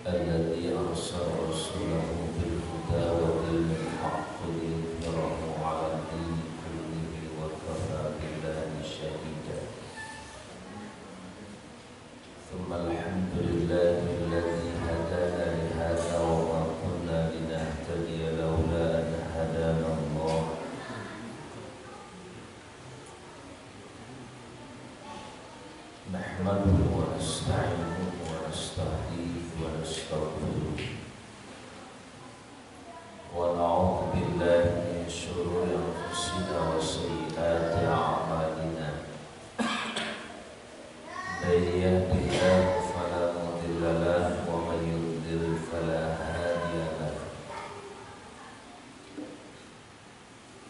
الذي أرسل رسوله بالهدى ودين الحق ليظهره على الدين كله وكفى بالله شهيدا ثم الحمد لله الذي هدانا لهذا وما كنا لنهتدي لولا أن هدانا الله نحمده ونستعينه ونستهديه ونستغفره ونعوذ بالله من شرور أنفسنا وسيئات أعمالنا من يهده الله فلا مضل له ومن يضلل فلا هادي له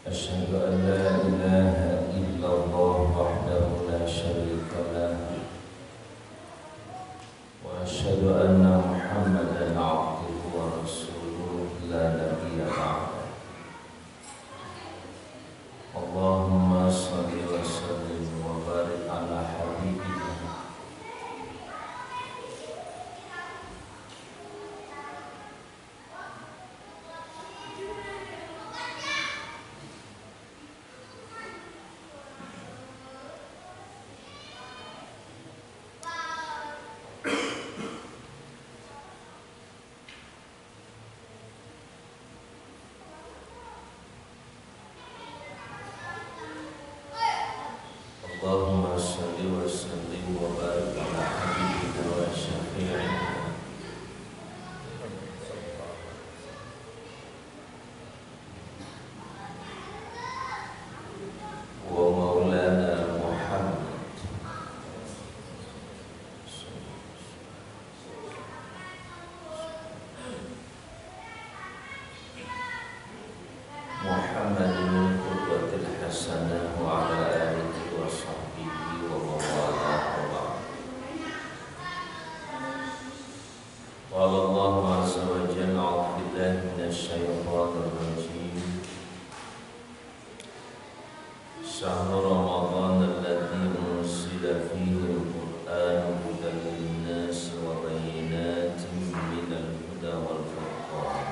أشهد أن لا إله إلا الله وحده لا شريك له وأشهد أن محمدا عبده ورسوله لا نبي بعده اللهم صل وسلم وبارك على حبيبنا اللهم صل وسلم وبارك على حبيبنا وشفيعنا ومولانا محمد القدوة الحسنة وعلى آله وصحبه ومن والاه وبعد قال الله عز وجل أعوذ بالله من الشيطان الرجيم شهر رمضان الذي أنزل فيه القرآن هدى للناس وبينات من الهدى والفرقان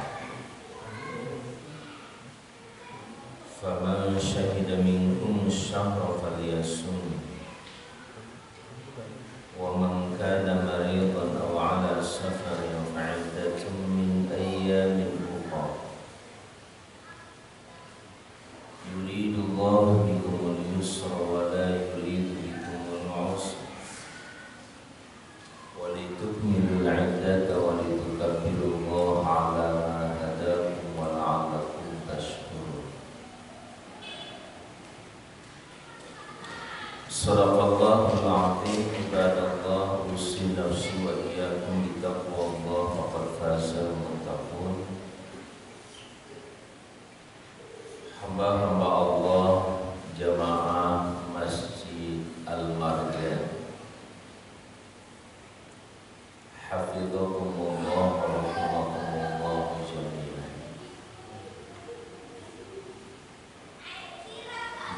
فمن شهد منكم الشهر فليصم ومن كان مريضا أو على سفر فعدة من أيام أخرى يريد الله بكم اليسر ولا يريد بكم العسر ولتكملوا العدة ولتكبروا الله على ما هداكم ولعلكم تشكرون صدق الله العظيم عباد الله أوصي نفسي وإياكم بتقوى الله فقد فاز المتقون hamba-hamba Allah jamaah Masjid Al-Marjan hafidhakumullah wa rahimakumullah jami'an.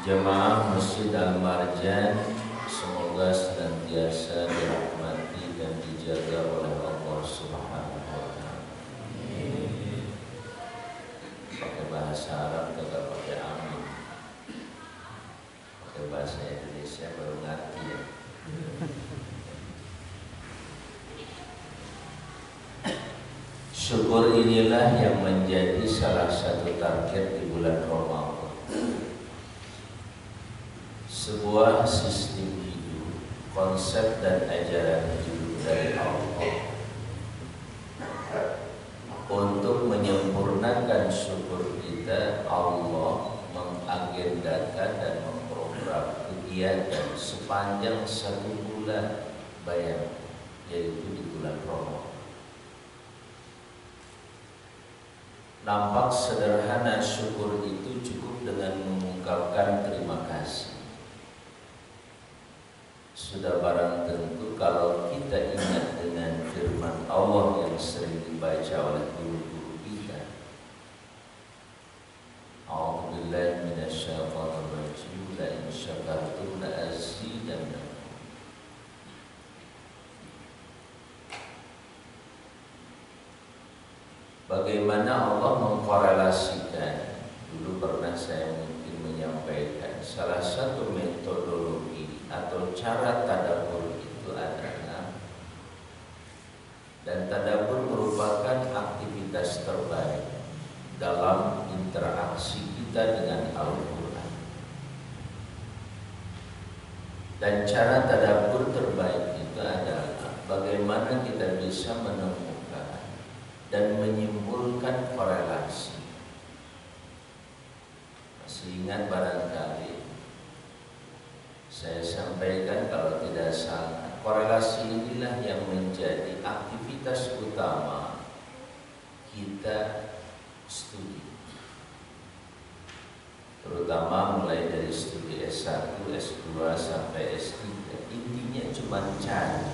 Jamaah Masjid Al-Marjan semoga senantiasa dirahmati dan dijaga oleh Allah Subhanahu wa taala. Pakai bahasa Arab kagak pakai amin. Pakai bahasa Indonesia baru ngerti ya. Syukur inilah yang menjadi salah satu target di bulan Ramadan. Sebuah sistem hidup, konsep dan ajaran hidup dari Allah untuk menyempurnakan syukur kita. Allah mengagendakan dan memprogram kegiatan sepanjang satu bulan bayang, yaitu di bulan Ramadan. Nampak sederhana syukur itu cukup dengan mengungkapkan terima kasih. Sudah barang tentu kalau kita ingat dengan firman Allah yang sering dibaca oleh guru-guru kita, bagaimana Allah mengkorelasikan. Dulu pernah saya mungkin menyampaikan salah satu metodologi atau cara tadabbur itu adalah, dan tadabbur merupakan aktivitas terbaik dalam interaksi kita dengan Al-Quran. Dan cara tadabbur terbaik itu adalah bagaimana kita bisa menemukan dan menyimpulkan korelasi. Masih ingat barangkali saya sampaikan, kalau tidak salah, korelasi inilah yang menjadi aktivitas utama kita studi, terutama mulai dari studi S1, S2 sampai S3. Intinya cuma cari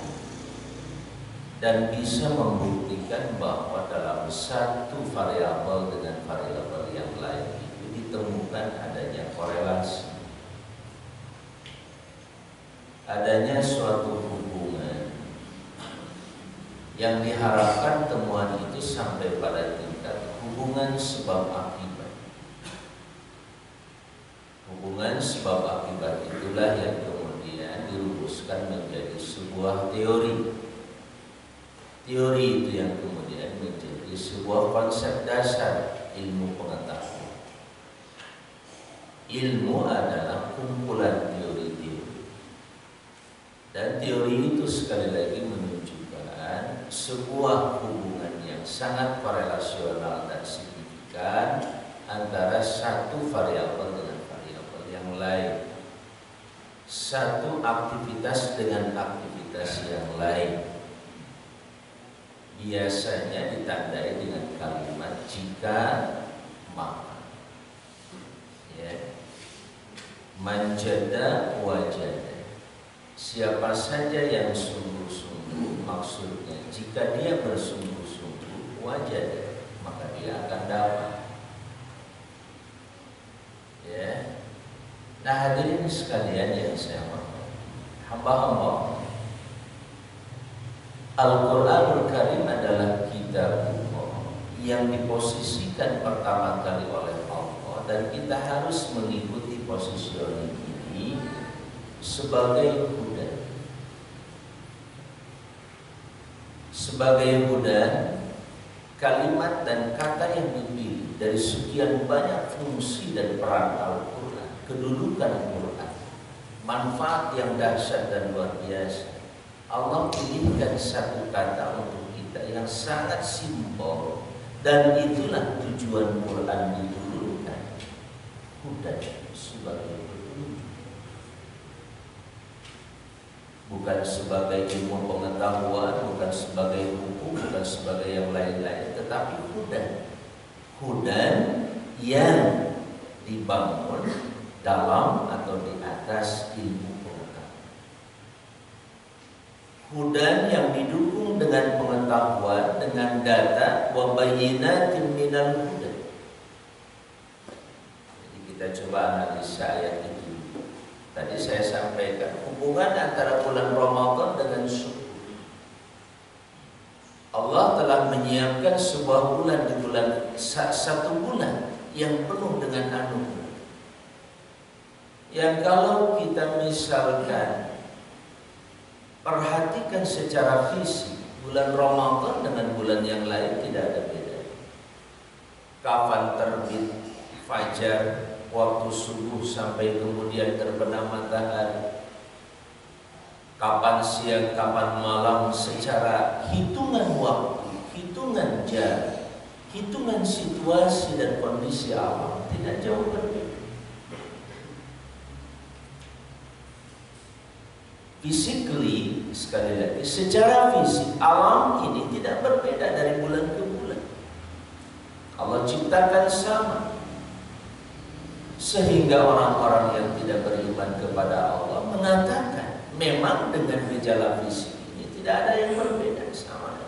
dan bisa membuktikan bahwa dalam satu variabel dengan variabel yang lain itu ditemukan adanya korelasi, adanya suatu hubungan yang diharapkan temuan itu sampai pada tingkat hubungan sebab akibat. Hubungan sebab akibat itulah yang kemudian dirumuskan menjadi sebuah teori. Teori itu yang kemudian menjadi sebuah konsep dasar ilmu pengetahuan. Ilmu adalah kumpulan teori-teori, dan teori itu sekali lagi menunjukkan sebuah hubungan yang sangat korelasional dan signifikan antara satu variabel dengan variabel yang lain, satu aktivitas dengan aktivitas yang lain. Biasanya ditandai dengan kalimat jika maka, ya. Manjada wajada, siapa saja yang sungguh-sungguh, maksudnya jika dia bersungguh-sungguh, wajada, maka dia akan dapat, ya. Nah, hadirin sekalian yang saya hormati, hamba-hamba, Al-Quranul Karim adalah kitab yang diposisikan pertama kali oleh Allah, dan kita harus mengikuti positioning ini sebagai hudan. Sebagai hudan, kalimat dan kata yang dipilih dari sekian banyak fungsi dan peran Al-Quran, kedudukan Al-Quran, manfaat yang dahsyat dan luar biasa. Allah pilihkan satu kata untuk kita yang sangat simpel, dan itulah tujuan Quran diturunkan, hudan, sebagai petunjuk, bukan sebagai ilmu pengetahuan, bukan sebagai hukum, bukan sebagai yang lain-lain, tetapi hudan, hudan yang dibangun dalam atau di atas ilmu. Hudan yang didukung dengan pengetahuan, dengan data, wa bayyinatin minal huda. Jadi kita coba analisa ayat itu. Tadi saya sampaikan hubungan antara bulan Ramadan dengan subuh. Allah telah menyiapkan sebuah bulan di bulan, satu bulan yang penuh dengan anugerah. Yang kalau kita misalkan perhatikan secara fisik, bulan Ramadan dengan bulan yang lain tidak ada beda. Kapan terbit fajar, waktu subuh sampai kemudian terbenam matahari, kapan siang, kapan malam, secara hitungan waktu, hitungan jam, hitungan situasi dan kondisi alam tidak jauh berbeda. Physically, sekali lagi, secara fisik alam ini tidak berbeda dari bulan ke bulan. Allah ciptakan sama, sehingga orang-orang yang tidak beriman kepada Allah mengatakan memang dengan gejala fisik ini tidak ada yang berbeda, sama.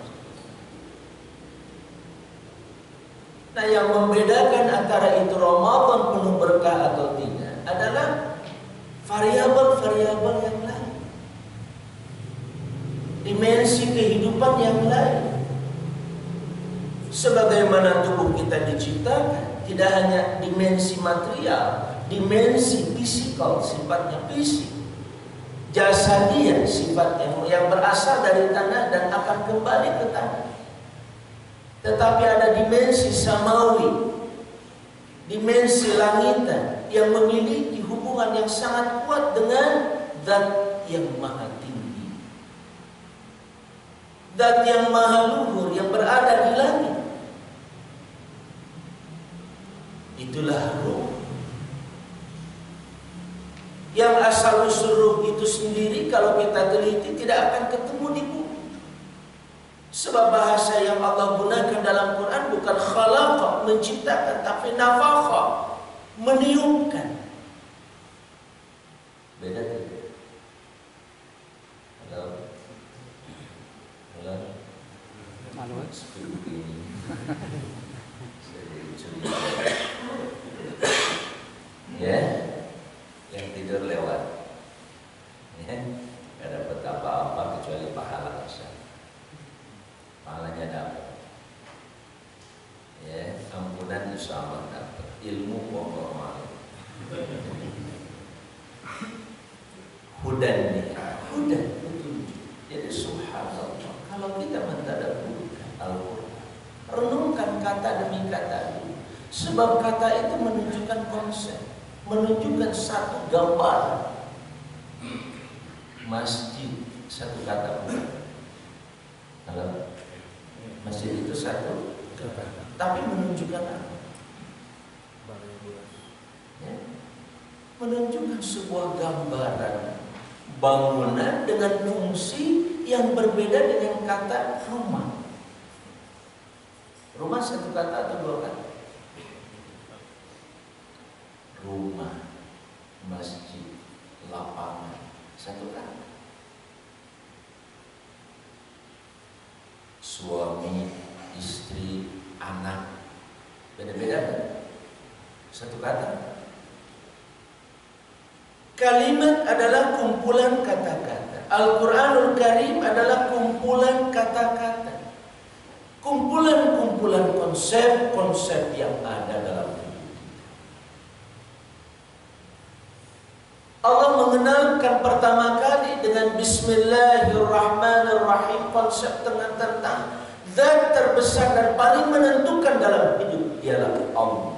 Nah, yang membedakan antara itu Ramadan penuh berkah atau tidak adalah variabel-variabel yang lain, dimensi kehidupan yang lain. Sebagaimana tubuh kita diciptakan, tidak hanya dimensi material, dimensi fisikal, sifatnya fisik, jasadiah, sifat yang berasal dari tanah dan akan kembali ke tanah. Tetapi ada dimensi samawi, dimensi langitan yang memiliki hubungan yang sangat kuat dengan zat yang maha tinggi, zat yang maha luhur yang berada di langit. Itulah ruh. Yang asal usul ruh itu sendiri kalau kita teliti tidak akan ketemu di bumi. Sebab bahasa yang Allah gunakan dalam Quran bukan khalaqa, menciptakan, tapi nafakha, meniupkan. Beda tidak? Halo? Halo? Halo? Seperti ini. Saya jadi curiga. Ya? Yang tidur lewat. Ya? Gak dapat apa-apa kecuali pahala saja. Pahalanya dapat. Ya, ampunan insya Allah dapat. Ilmu pokok malu. Hudan nih, hudan petunjuk. Jadi subhanallah, kalau kita mentadabburkan Al-Quran, renungkan kata demi kata dulu. Sebab kata itu menunjukkan konsep, menunjukkan satu gambar. Masjid, satu kata. Kalau masjid itu satu kata, tapi menunjukkan apa? Ya, menunjukkan sebuah gambaran bangunan dengan fungsi yang berbeda dengan kata rumah. Rumah satu kata atau dua kata? Rumah, masjid, lapangan, satu kata. Suami, istri, anak, beda-beda kan? Satu kata. Kalimat adalah kumpulan kata-kata. Al-Quranul Karim adalah kumpulan kata-kata, kumpulan-kumpulan konsep-konsep yang ada dalam hidup. Allah mengenalkan pertama kali dengan Bismillahirrahmanirrahim konsep tentang zat terbesar dan paling menentukan dalam hidup ialah Allah.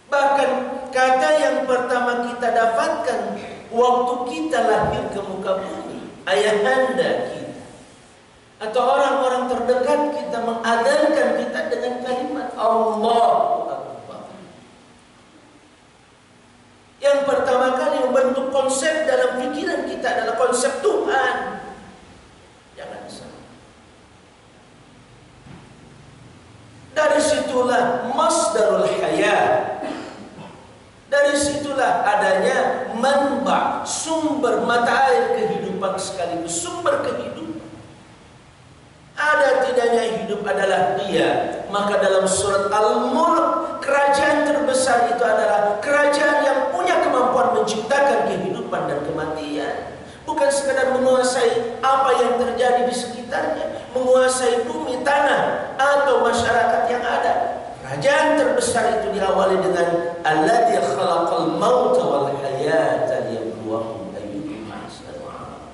Bahkan kata yang pertama kita dapatkan waktu kita lahir ke muka bumi, ayahanda kita atau orang-orang terdekat kita mengadzankan kita dengan kalimat Allahu Akbar. Yang pertama kali membentuk konsep dalam pikiran kita adalah konsep Tuhan. Jangan salah. Dari situlah masdarul hayat. Dari situlah adanya manba, sumber mata air kehidupan sekaligus sumber kehidupan. Ada tidaknya hidup adalah Dia. Maka dalam surat Al-Mulk, kerajaan terbesar itu adalah kerajaan yang punya kemampuan menciptakan kehidupan dan kematian. Bukan sekadar menguasai apa yang terjadi di sekitarnya, menguasai bumi, tanah, atau masyarakat yang ada. Kerajaan terbesar itu diawali dengan Alladzi khalaqal mauta wal hayata liyabluwakum ayyukum ahsanu amala.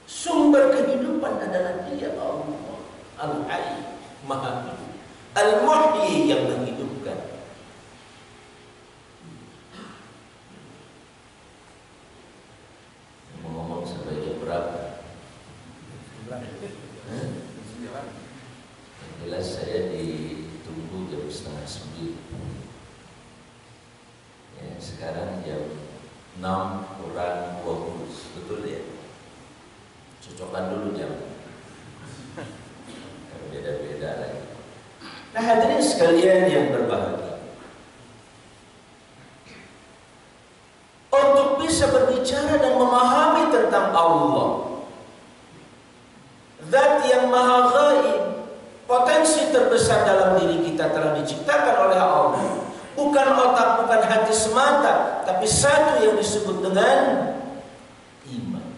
Sumber kehidupan adalah Dia, Allah Al-Hayy, Maha Hidup, Al-Muhyi, yang menghidupkan. Ngomong sampai jam berapa? Jelas saya ditunggu jam 8:30. Ya, sekarang jam 6:20. Betul ya? Cocokkan dulu jam. Beda-beda lagi. Nah, hadirin sekalian yang berbahagia, untuk bisa berbicara dan memahami tentang Allah, zat yang maha ghaib, potensi terbesar dalam diri kita telah diciptakan oleh Allah. Bukan otak, bukan hati semata, tapi satu yang disebut dengan iman.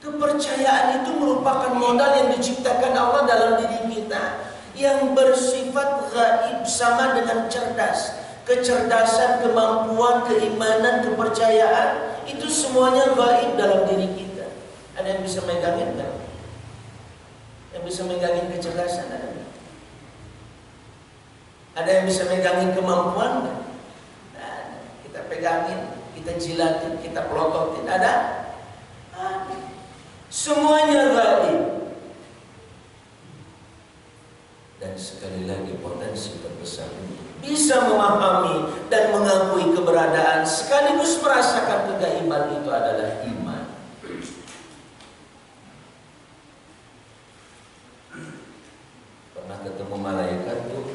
Kepercayaan itu merupakan modal yang diciptakan Allah dalam diri kita, yang bersifat gaib, sama dengan cerdas. Kecerdasan, kemampuan, keimanan, kepercayaan, itu semuanya gaib dalam diri kita. Ada yang bisa megangin kan? Yang bisa megangin kecerdasan ada nggak? Ada yang bisa megangin kemampuan nggak? Nah, kita pegangin, kita jilatin, kita pelototin, ada? Semuanya gaib. Dan sekali lagi potensi terbesar ini bisa memahami dan mengakui keberadaan sekaligus merasakan kegaiban itu adalah iman. Pernah ketemu malaikat tuh?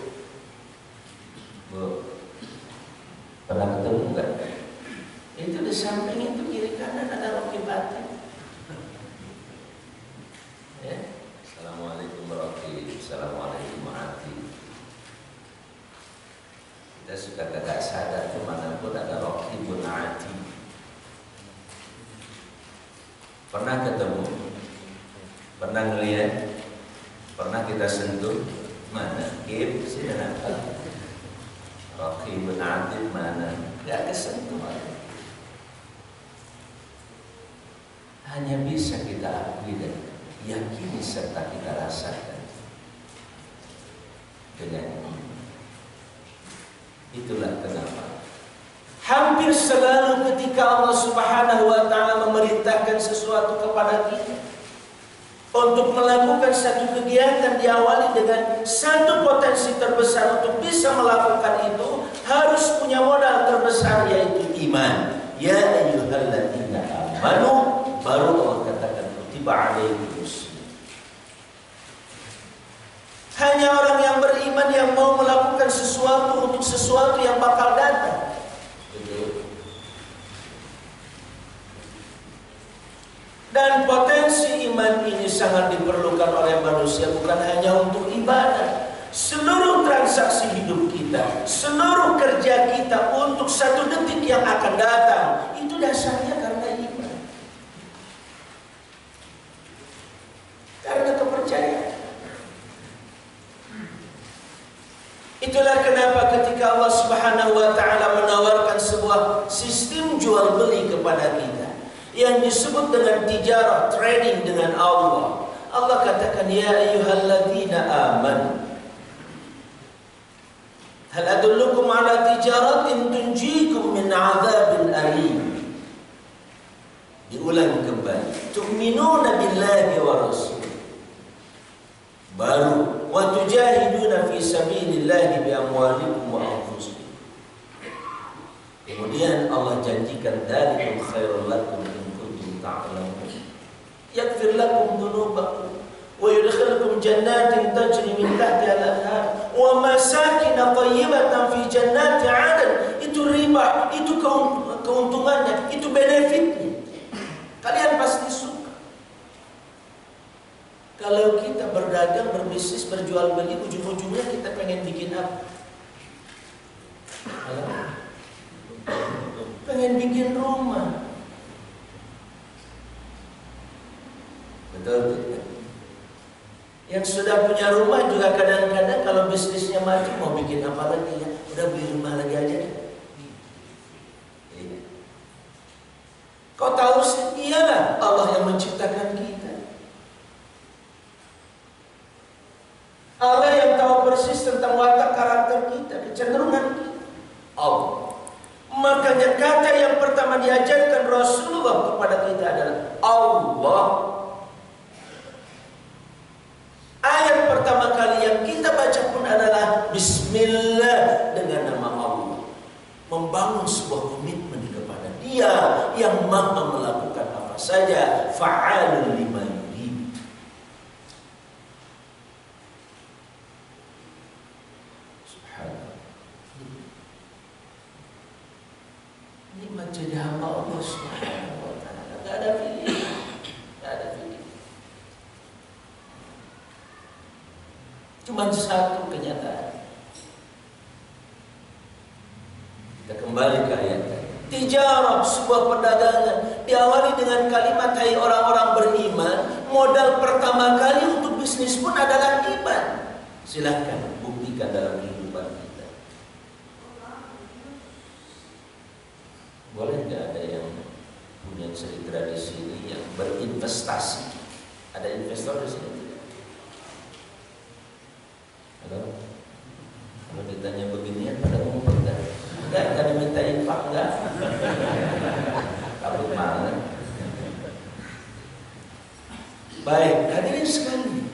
Bu, pernah ketemu enggak? Itu di samping itu kiri kanan ada rokib batin. Ya. Assalamualaikum warahmatullahi wabarakatuh. Assalamualaikum warahmatullahi. Kita suka kagak sadar kemanapun ada rokibun ati. Pernah ketemu? Pernah ngelihat? Pernah kita sentuh? Mana? Kib, sini nampak. Rokibun ati mana? Gak kesentuh. Hanya bisa kita akui dan yakini serta kita rasakan dengan iman. Itulah kenapa hampir selalu ketika Allah Subhanahu wa ta'ala memerintahkan sesuatu kepada kita untuk melakukan satu kegiatan, diawali dengan satu potensi terbesar untuk bisa melakukan itu, harus punya modal terbesar, yaitu iman. Ya ayyuhalladzina amanu, baru Allah katakan kutiba alaihimus. Hanya orang yang beriman yang mau melakukan sesuatu untuk sesuatu yang bakal datang. Dan potensi iman ini sangat diperlukan oleh manusia, bukan hanya untuk ibadah. Seluruh transaksi hidup kita, seluruh kerja kita untuk satu detik yang akan datang, itu dasarnya karena iman. Karena kepercayaan. Itulah kenapa ketika Allah Subhanahu wa ta'ala menawarkan sebuah sistem jual beli kepada kita yang disebut dengan tijarah, trading dengan Allah, Allah katakan ya ayyuhalladzina amanu hal adullukum ala tijaratin tunjikum min adzabin alim. Diulang kembali, tu'minuna billahi wa rasul, baru wa tujahiduna fi sabilillahi bi amwalikum wa anfusikum. Kemudian Allah janjikan dzalikum khairul lakum in kuntum ta'lamun. Yaghfir lakum dzunubakum wa yudkhilukum jannatin tajri min tahtiha al-anhar wa masakin thayyibatan fi jannati 'adn. Itu riba, itu keuntungannya, itu benefitnya. Kalian pasti suka. Kalau kita berdagang, berbisnis, berjual beli, ujung-ujungnya kita pengen bikin apa? Pengen bikin rumah. Betul tidak? Yang sudah punya rumah juga kadang-kadang kalau bisnisnya maju mau bikin apa lagi ya? Udah beli rumah lagi aja. Iya. Kau tahu sih? Iyalah Allah yang menciptakan kita. Allah yang tahu persis tentang watak karakter kita, kecenderungan kita. Allah. Makanya kata yang pertama diajarkan Rasulullah kepada kita adalah Allah. Ayat pertama kali yang kita baca pun adalah Bismillah, dengan nama Allah. Membangun sebuah komitmen kepada Dia yang mampu melakukan apa saja, fa'alun lima yurid. Subhanallah. Ini menjadi hamba Allah Subhanahu wa ta'ala. Gak ada pilihan. Gak ada pilihan. Cuma satu kenyataan. Kita kembali ke ayat tadi. Tijarah, sebuah perdagangan, diawali dengan kalimat hai orang-orang beriman. Modal pertama kali untuk bisnis pun adalah iman. Silahkan buktikan dalam kehidupan kita. Boleh nggak ada yang punya tradisi ini yang berinvestasi? Ada investor di sini tidak? Halo? Kalau ditanya beginian pada ngumpet kan? Enggak, kan diminta infak enggak? Kabut banget. Baik, hadirin sekalian.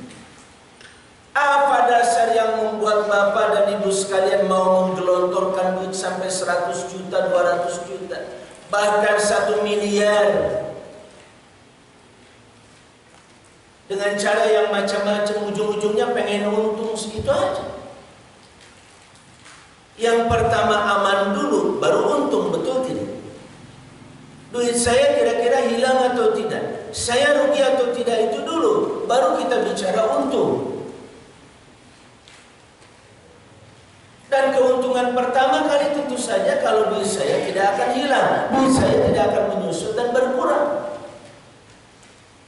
Apa dasar yang membuat Bapak dan Ibu sekalian mau menggelontorkan duit sampai 100 juta, 200 juta, bahkan 1 miliar? Dengan cara yang macam-macam, ujung-ujungnya pengen untung segitu aja. Yang pertama aman dulu, baru untung, betul tidak? Duit saya kira-kira hilang atau tidak? Saya rugi atau tidak, itu dulu, baru kita bicara untung. Dan keuntungan pertama kali tentu saja kalau duit saya tidak akan hilang, duit saya tidak akan menyusut dan berkurang.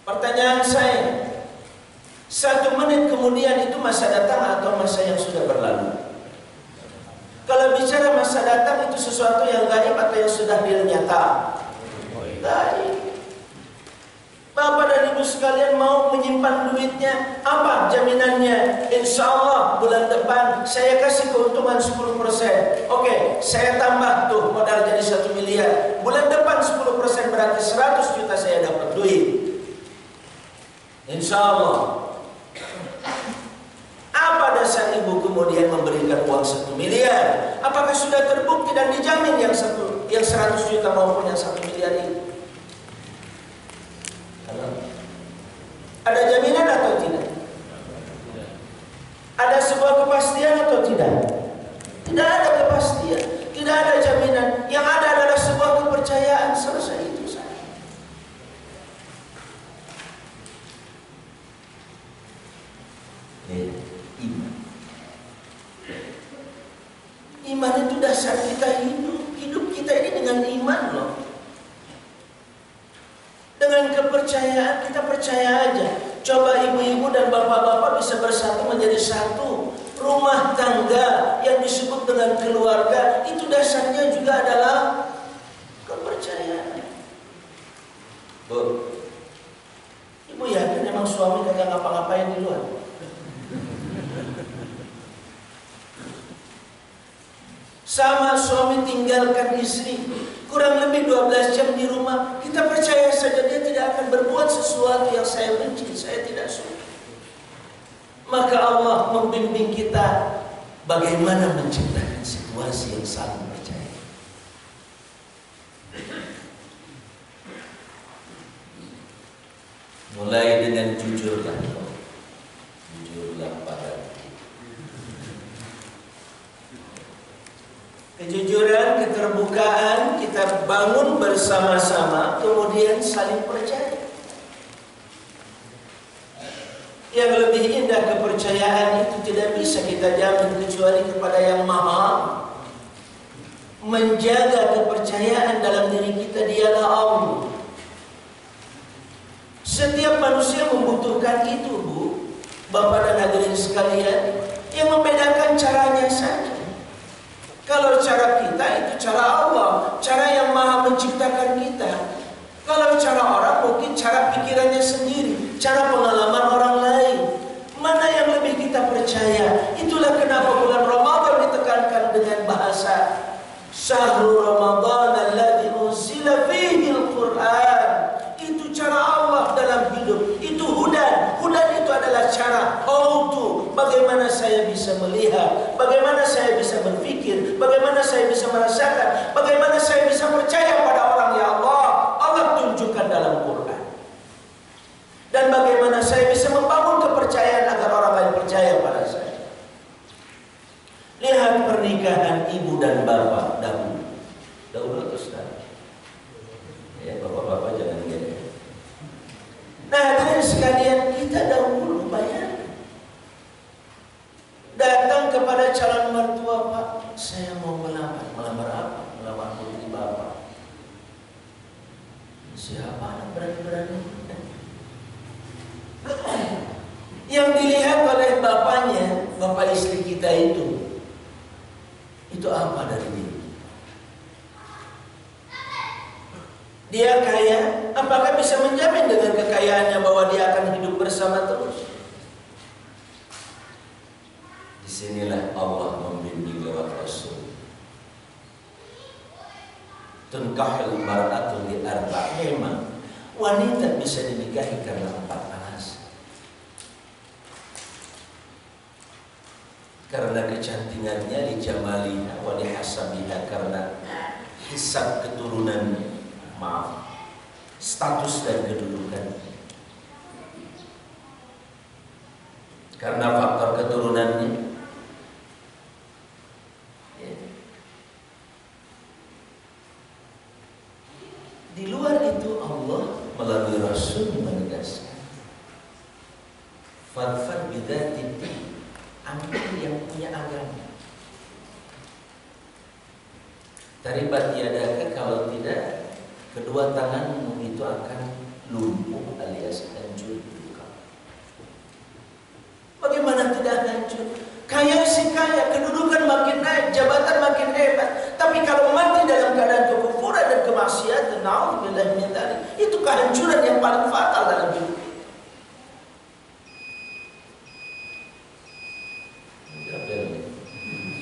Pertanyaan saya, 1 menit kemudian itu masa datang atau masa yang sudah berlalu? Kalau bicara masa datang itu sesuatu yang gaib atau yang sudah nyata? Gaib. Bapak dan Ibu sekalian mau menyimpan duitnya, apa jaminannya? Insya Allah bulan depan saya kasih keuntungan 10%. Oke, saya tambah tuh modal jadi 1 miliar. Bulan depan 10% berarti 100 juta saya dapat duit. Insya Allah. Apa dasar Ibu kemudian memberikan uang 1 miliar? Apakah sudah terbukti dan dijamin yang 100 juta maupun yang 1 miliar itu? Ada jaminan atau tidak? Ada sebuah kepastian atau tidak? Tidak ada kepastian, tidak ada jaminan. Yang ada adalah sebuah kepercayaan, selesai itu saja. Iman. Iman itu dasar kita hidup. Hidup kita ini dengan iman loh. Dengan kepercayaan, kita percaya aja. Coba ibu-ibu dan bapak-bapak bisa bersatu menjadi satu. Rumah tangga yang disebut dengan keluarga, itu dasarnya juga adalah kepercayaan. Bu, Ibu yakin memang suami kagak ngapa-ngapain di luar? Sama suami tinggalkan istri kurang lebih 12 jam di rumah, kita percaya saja dia tidak akan berbuat sesuatu yang saya benci, saya tidak suka. Maka Allah membimbing kita bagaimana menciptakan situasi yang saling percaya. Mulai dengan jujurlah pada kejujuran, keterbukaan kita bangun bersama-sama, kemudian saling percaya. Yang lebih indah kepercayaan itu tidak bisa kita jamin kecuali kepada Yang Maha. Menjaga kepercayaan dalam diri kita dialah Allah. Setiap manusia membutuhkan itu, Bu, Bapak dan hadirin sekalian. Yang membedakan caranya saja. Kalau cara kita itu cara Allah, cara Yang Maha menciptakan kita. Kalau cara orang mungkin cara pikirannya sendiri, cara pengalaman orang lain. Mana yang lebih kita percaya? Itulah kenapa bulan Ramadan ditekankan dengan bahasa Syahrul Ramadan alladzi unzila fihi al-Qur'an. Itu cara Allah dalam hidup. Itu hudan. Hudan itu adalah cara how to. Bagaimana saya bisa melihat, bagaimana saya bisa berpikir, bagaimana saya bisa merasakan, bagaimana saya bisa percaya pada orang. Ya Allah, Allah tunjukkan dalam Quran. Dan bagaimana saya bisa membangun kepercayaan agar orang lain percaya pada saya. Lihat pernikahan ibu dan bapak dahulu. Dahulu atau sekarang? Ya, bapak-bapak jangan gede. Nah, hadirin sekalian, kita dahulu bayar. Datang kepada calon mertua, Pak, saya mau melamar. Melamar apa? Melamar putri Bapak. Siapa anak berani-berani? Yang dilihat oleh bapaknya, bapak istri kita itu apa dari dia? Dia kaya, apakah bisa menjamin dengan kekayaannya bahwa dia akan hidup bersama terus? Disinilah Allah membimbing lewat Rasul. Tunkahul mar'atu li arba'. Memang wanita bisa dinikahi karena 4 alasan. Karena kecantikannya, li jamaliha wa li hasabiha, karena hisab keturunannya, status dan kedudukan. Karena faktor keturunannya. Di luar itu Allah melalui Rasul menegaskan, fadfar bidzati din, ambil yang punya agama. Taribat yadaka, kalau tidak kedua tanganmu itu akan lumpuh alias hancur. Bagaimana tidak hancur? Kaya si kaya, kedudukan makin naik, jabatan makin hebat. Tapi kalau mati dalam keadaan kekufuran dan kemaksiatan, na'udzubillah min dzalik, itu kehancuran yang paling fatal dalam hidup.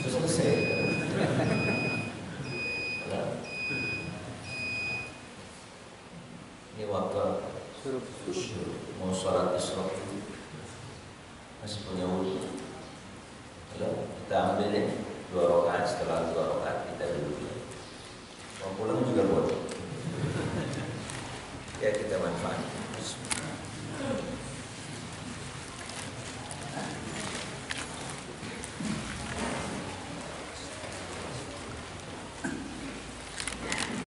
Selesai. Ini waktu mau sholat isra, masih punya wudhu. Kita ambil 2 rakaat, setelah 2 rakaat kita